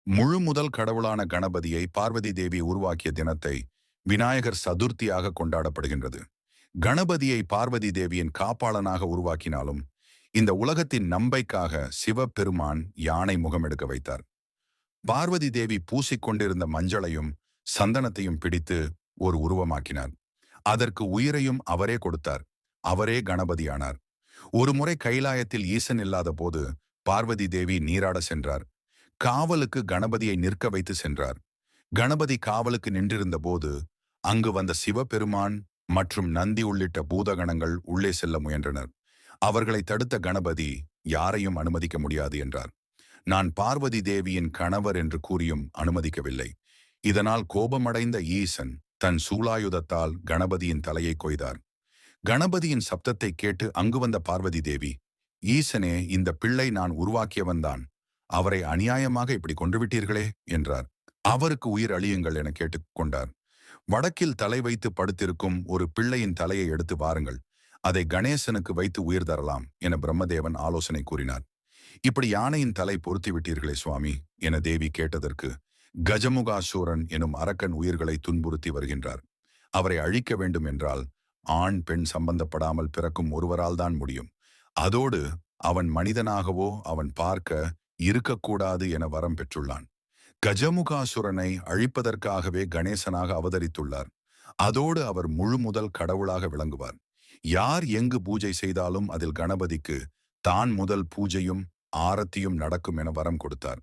முழு முதல் கடவுளான கணபதியை பார்வதி தேவி உருவாக்கிய தினத்தை விநாயகர் சதுர்த்தியாக கொண்டாடப்படுகின்றது. கணபதியை பார்வதி தேவியின் காப்பாளனாக உருவாக்கினாலும் இந்த உலகத்தின் நம்பைக்காக சிவபெருமான் யானை முகம் எடுக்க வைத்தார். பார்வதி தேவி பூசிக்கொண்டிருந்த மஞ்சளையும் சந்தனத்தையும் பிடித்து ஒரு உருவமாக்கினார். அதற்கு உயிரையும் அவரே கொடுத்தார். அவரே கணபதியானார். ஒரு முறை கைலாயத்தில் ஈசன் இல்லாத போது பார்வதி தேவி நீராட சென்றார். காவலுக்கு கணபதியை நிற்க வைத்து சென்றார். கணபதி காவலுக்கு நின்றிருந்த போது அங்கு வந்த சிவபெருமான் மற்றும் நந்தி உள்ளிட்ட பூதகணங்கள் உள்ளே செல்ல முயன்றனர். அவர்களை தடுத்த கணபதி யாரையும் அனுமதிக்க முடியாது என்றார். நான் பார்வதி தேவியின் கணவர் என்று கூறியும் அனுமதிக்கவில்லை. இதனால் கோபமடைந்த ஈசன் தன் சூலாயுதத்தால் கணபதியின் தலையை கொய்தார். கணபதியின் சப்தத்தை கேட்டு அங்கு வந்த பார்வதி தேவி, ஈசனே, இந்த பிள்ளை நான் உருவாக்கியவன்தான். அவரை அநியாயமாக இப்படி கொன்றுவிட்டீர்களே என்றார். அவருக்கு உயிர் அழியுங்கள் என கேட்டுக்கொண்டார். வடக்கில் தலை வைத்து படுத்திருக்கும் ஒரு பிள்ளையின் தலையை எடுத்து வாருங்கள், அதை கணேசனுக்கு வைத்து உயிர் தரலாம் என பிரம்மதேவன் ஆலோசனை கூறினார். இப்படி யானையின் தலை பொருத்தி விட்டீர்களே சுவாமி என தேவி கேட்டதற்கு, கஜமுகாசூரன் எனும் அரக்கன் உயிர்களை துன்புறுத்தி வருகின்றார். அவரை அழிக்க வேண்டும் என்றால் ஆண் பெண் சம்பந்தப்படாமல் பிறக்கும் ஒருவரால் தான் முடியும். அதோடு அவன் மனிதனாகவோ அவன் பார்க்க இருக்கக்கூடாது என வரம் பெற்றுள்ளான். கஜமுகாசுரனை அழிப்பதற்காகவே கணேசனாக அவதரித்துள்ளார். அதோடு அவர் முழு முதல் கடவுளாக விளங்குவார். யார் எங்கு பூஜை செய்தாலும் அதில் கணபதிக்கு தான் முதல் பூஜையும் ஆரத்தியும் நடக்கும் என வரம் கொடுத்தார்.